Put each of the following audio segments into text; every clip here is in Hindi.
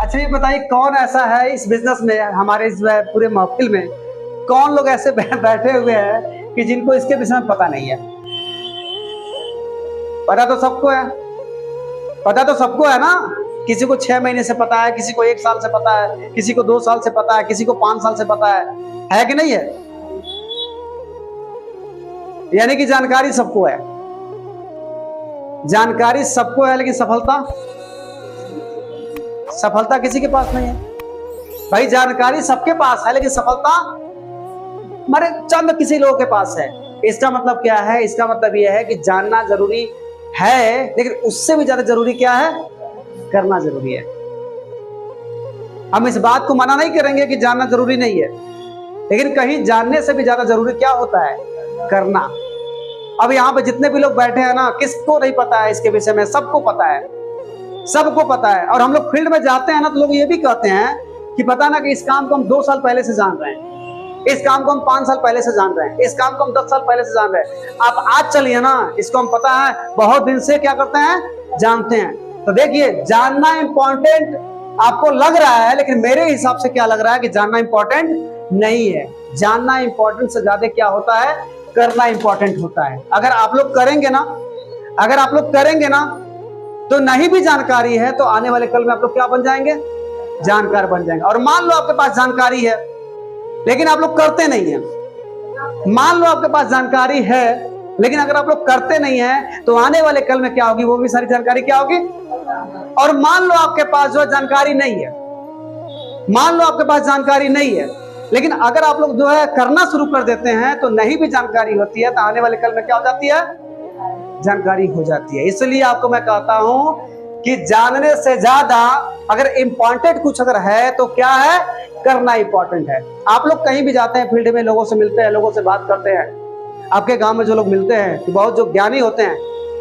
अच्छा ये बताइए कौन ऐसा है इस बिजनेस में, हमारे इस पूरे महफिल में कौन लोग ऐसे बैठे हुए हैं कि जिनको इसके विषय में पता नहीं है? पता तो सबको है, पता तो सबको है ना। किसी को 6 महीने से पता है, किसी को 1 साल से पता है, किसी को 2 साल से पता है, किसी को 5 साल से पता है कि नहीं है? यानी कि जानकारी सबको है, जानकारी सबको है, लेकिन सफलता किसी के पास नहीं है। भाई जानकारी सबके पास है, लेकिन सफलता हमारे चंद किसी लोगों के पास है। इसका मतलब क्या है? इसका मतलब यह है कि जानना जरूरी है, लेकिन उससे भी ज्यादा जरूरी क्या है? करना जरूरी है। हम इस बात को मना नहीं करेंगे कि जानना जरूरी नहीं है, लेकिन कहीं जानने से भी ज्यादा जरूरी क्या होता है? करना। अब यहाँ पे जितने भी लोग बैठे हैं ना, किसको नहीं पता है इसके विषय में? सबको पता है, सबको पता है। और हम लोग फील्ड में जाते हैं ना, तो लोग ये भी कहते हैं कि पता ना कि इस काम को हम 2 साल पहले से जान रहे हैं, इस काम को हम 5 साल पहले से जान रहे हैं, इस काम को हम 10 साल पहले से जान रहे हैं। आप आज चलिए ना, इसको हम पता है बहुत दिन से क्या करते हैं, जानते हैं। तो देखिए, जानना इंपॉर्टेंट आपको लग रहा है, लेकिन मेरे हिसाब से क्या लग रहा है कि जानना इंपॉर्टेंट नहीं है। जानना इंपॉर्टेंट से ज्यादा क्या होता है? करना इंपॉर्टेंट होता है। अगर आप लोग करेंगे ना, अगर आप लोग करेंगे ना, तो नहीं भी जानकारी है तो आने वाले कल में आप लोग क्या बन जाएंगे? जानकार बन जाएंगे। और मान लो आपके पास जानकारी है, लेकिन आप लोग करते नहीं है। मान लो आपके पास जानकारी है, लेकिन अगर आप लोग करते नहीं है, तो आने वाले कल में क्या होगी? वो भी सारी जानकारी क्या होगी? और मान लो आपके पास जो जानकारी नहीं है, मान लो आपके पास जानकारी नहीं है, लेकिन अगर आप लोग जो है करना शुरू कर देते हैं, तो नहीं भी जानकारी होती है, तो आने वाले कल में क्या हो जाती है? जानकारी हो जाती है। इसलिए आपको मैं कहता हूं कि जानने से ज्यादा अगर इंपॉर्टेंट कुछ अगर है तो क्या है? करना इंपॉर्टेंट है। आप लोग कहीं भी जाते हैं, फील्ड में लोगों से मिलते हैं, लोगों से बात करते हैं, आपके गांव में जो लोग मिलते हैं कि बहुत जो ज्ञानी होते हैं,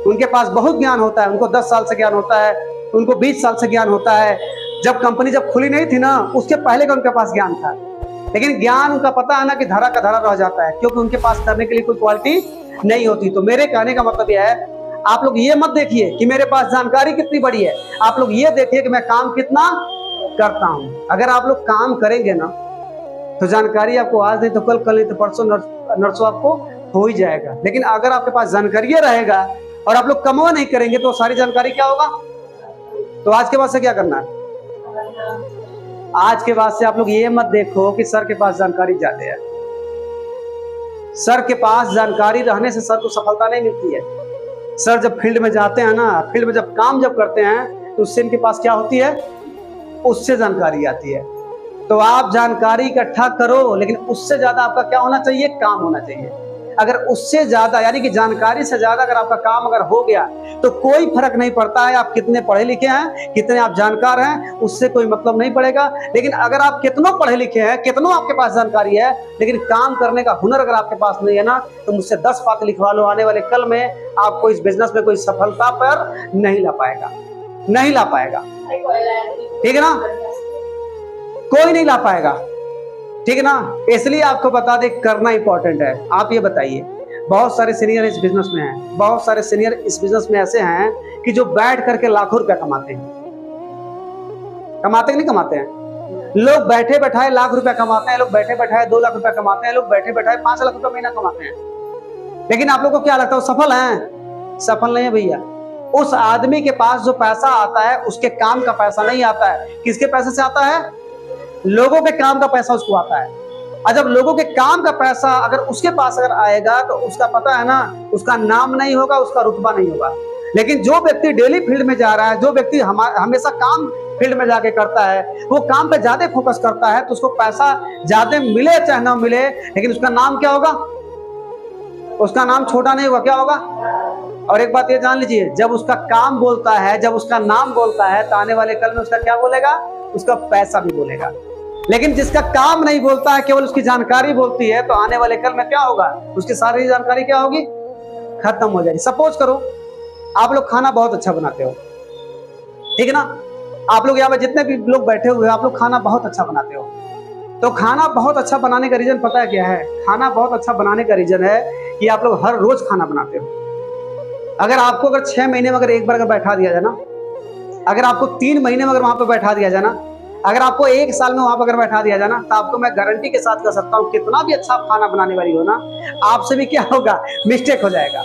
उनके पास बहुत ज्ञान होता है, उनको 10 साल से ज्ञान होता है, उनको 20 साल से ज्ञान होता है। जब कंपनी जब खुली नहीं थी ना, उसके पहले का उनके पास ज्ञान था, लेकिन ज्ञान उनका पता है ना कि धरा का धरा रह जाता है, क्योंकि उनके पास करने के लिए कोई क्वालिटी नहीं होती। तो मेरे कहने का मतलब यह है, आप लोग ये मत देखिए कि मेरे पास जानकारी कितनी बड़ी है, आप लोग ये देखिए कि मैं काम कितना करता हूं। अगर आप लोग काम करेंगे ना, तो जानकारी आपको आज नहीं तो कल, कल नहीं तो परसों, नरसों आपको हो ही जाएगा। लेकिन अगर आपके पास जानकारी रहेगा और आप लोग कमवा नहीं करेंगे, तो सारी जानकारी क्या होगा? तो आज के बाद से क्या करना है? आज के बाद से आप लोग ये मत देखो कि सर के पास जानकारी ज्यादा है। सर के पास जानकारी रहने से सर को सफलता नहीं मिलती है। सर जब फील्ड में जाते हैं ना, फील्ड में जब काम करते हैं, तो उससे इनके पास क्या होती है? उससे जानकारी आती है। तो आप जानकारी इकट्ठा करो, लेकिन उससे ज्यादा आपका क्या होना चाहिए? काम होना चाहिए। अगर उससे ज्यादा, यानी कि जानकारी से ज्यादा अगर आपका काम अगर हो गया, तो कोई फर्क नहीं पड़ता है आप कितने पढ़े लिखे हैं, कितने आप जानकार हैं, उससे कोई मतलब नहीं पड़ेगा। लेकिन अगर आप कितनों पढ़े लिखे हैं, कितनों आपके पास जानकारी है, लेकिन काम करने का हुनर अगर आपके पास नहीं है ना, तो मुझसे 10 बात लिखवा लो, आने वाले कल में आपको इस बिजनेस में कोई सफलता पर नहीं ला पाएगा, नहीं ला पाएगा। ठीक है ना? कोई नहीं ला पाएगा, ठीक है ना? इसलिए आपको बता दे, करना इंपॉर्टेंट है। आप ये बताइए, बहुत सारे सीनियर इस बिजनेस में हैं, बहुत सारे सीनियर इस बिजनेस में ऐसे हैं कि जो बैठ करके लाखों रुपया कमाते हैं। कमाते कि नहीं कमाते हैं? लोग बैठे बैठाए लाख रुपया कमाते हैं, लोग बैठे बैठाए 2 लाख रुपया कमाते हैं, लोग बैठे बैठाए 5 लाख रुपया महीना कमाते हैं। लेकिन आप लोग को क्या लगता है वो सफल है? सफल नहीं है भैया। उस आदमी के पास जो पैसा आता है, उसके काम का पैसा नहीं आता है। किसके पैसे से आता है? लोगों के काम का पैसा उसको आता है। और जब लोगों के काम का पैसा अगर उसके पास अगर आएगा, तो उसका पता है ना, उसका नाम नहीं होगा, उसका रुतबा नहीं होगा। लेकिन जो व्यक्ति डेली फील्ड में जा रहा है, जो व्यक्ति हमेशा काम फील्ड में जाके करता है, वो काम पे ज्यादा फोकस करता है, तो उसको पैसा ज्यादा मिले चाहे ना मिले, लेकिन उसका नाम क्या होगा? उसका नाम छोटा नहीं होगा, क्या होगा? और एक बात ये जान लीजिए, जब उसका काम बोलता है, जब उसका नाम बोलता है, तो आने वाले कल में उसका क्या बोलेगा? उसका पैसा भी बोलेगा। लेकिन जिसका काम नहीं बोलता है, केवल उसकी जानकारी बोलती है, तो आने वाले कल में क्या होगा? उसकी सारी जानकारी क्या होगी? खत्म हो जाएगी। सपोज करो आप लोग खाना बहुत अच्छा बनाते हो, ठीक है ना? आप लोग यहाँ पे जितने भी लोग बैठे हुए हैं, आप लोग खाना बहुत अच्छा बनाते हो। तो खाना बहुत अच्छा बनाने का रीजन पता है क्या है? खाना बहुत अच्छा बनाने का रीजन है कि आप लोग हर रोज खाना बनाते हो। अगर आपको 6 महीने में अगर एक बार अगर बैठा दिया जाए ना, अगर आपको 3 महीने में अगर वहां पर बैठा दिया जाए ना, अगर आपको 1 साल में वहां पर अगर बैठा दिया जाए ना, तो आपको मैं गारंटी के साथ कह सकता हूँ, कितना भी अच्छा खाना बनाने वाली हो ना, आपसे भी क्या होगा, मिस्टेक हो जाएगा।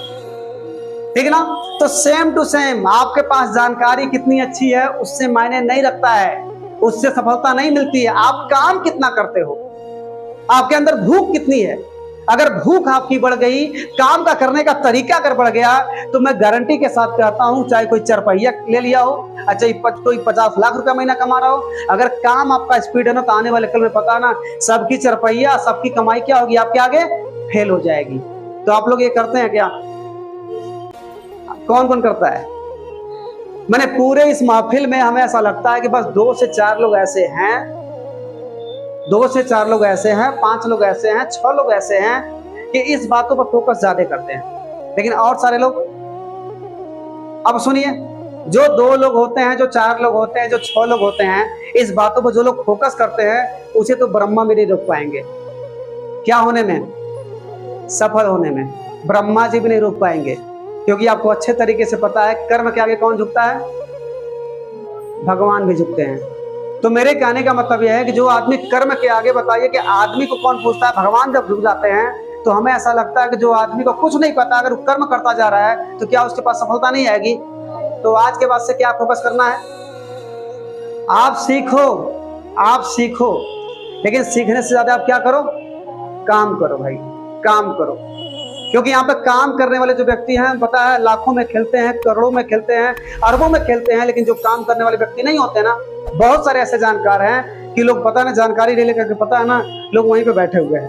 ठीक है ना। तो सेम टू सेम आपके पास जानकारी कितनी अच्छी है उससे मायने नहीं रखता है, उससे सफलता नहीं मिलती है। आप काम कितना करते हो, आपके अंदर भूख कितनी है। अगर भूख आपकी बढ़ गई, काम का करने का तरीका अगर बढ़ गया, तो मैं गारंटी के साथ कहता हूं, चाहे कोई चरपहिया ले लिया हो, अच्छा कोई 50 लाख रुपया महीना कमा रहा हो, अगर काम आपका स्पीड है ना, तो आने वाले कल में पता ना सबकी चरपहिया, सबकी कमाई क्या होगी, आपके आगे फेल हो जाएगी। तो आप लोग ये करते हैं क्या? कौन कौन करता है? मैंने पूरे इस महफिल में हमें ऐसा लगता है कि बस 2 से 4 लोग ऐसे हैं, 2 से 4 लोग ऐसे हैं, 5 लोग ऐसे हैं, 6 लोग ऐसे हैं कि इस बातों पर फोकस ज्यादा करते हैं। लेकिन और सारे लोग, अब सुनिए, जो 2 लोग होते हैं, जो 4 लोग होते हैं, जो 6 लोग होते हैं, इस बातों पर जो लोग फोकस करते हैं, उसे तो ब्रह्मा भी नहीं रोक पाएंगे। क्या होने में? सफल होने में। ब्रह्मा जी भी नहीं रोक पाएंगे, क्योंकि आपको अच्छे तरीके से पता है कर्म के आगे कौन झुकता है? भगवान भी झुकते हैं। तो मेरे कहने का मतलब यह है कि जो आदमी कर्म के आगे, बताइए कि आदमी को कौन पूछता है? भगवान जब झुक जाते हैं, तो हमें ऐसा लगता है कि जो आदमी को कुछ नहीं पता, अगर वो कर्म करता जा रहा है, तो क्या उसके पास सफलता नहीं आएगी? तो आज के बाद से क्या फोकस करना है? आप सीखो, आप सीखो, लेकिन सीखने से ज्यादा आप क्या करो? काम करो भाई, काम करो। क्योंकि यहाँ पे काम करने वाले जो व्यक्ति हैं, पता है, लाखों में खेलते हैं, करोड़ों में खेलते हैं, अरबों में खेलते हैं, लेकिन जो काम करने वाले व्यक्ति नहीं होते ना, बहुत सारे ऐसे जानकार हैं कि लोग, पता है ना, जानकारी ले लेकर के, पता है ना, लोग वहीं पे बैठे हुए हैं।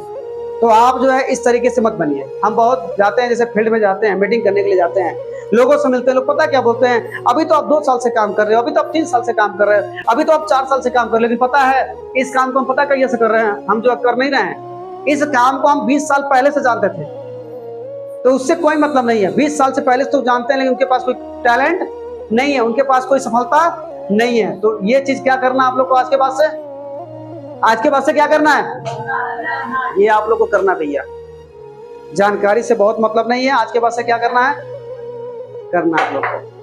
तो आप जो है इस तरीके से मत बनिए। हम बहुत जाते हैं, जैसे फील्ड में जाते हैं, मीटिंग करने के लिए जाते हैं, लोगों से मिलते हैं, लोग पता क्या बोलते हैं? अभी तो आप 2 साल से काम कर रहे हो, अभी तो आप 3 साल से काम कर रहे हो, अभी तो आप 4 साल से काम कर रहे हो, लेकिन पता है इस काम को हम पता कैसे कर रहे हैं? हम जो कर नहीं रहे हैं, इस काम को हम 20 साल पहले से जानते थे। तो उससे कोई मतलब नहीं है। 20 साल से पहले से तो जानते हैं, लेकिन उनके पास कोई टैलेंट नहीं है, उनके पास कोई सफलता नहीं है। तो ये चीज क्या करना आप लोग को आज के बाद से? आज के बाद से क्या करना है? ये आप लोग को करना भैया। जानकारी से बहुत मतलब नहीं है, आज के बाद से क्या करना है? करना आप लोग को।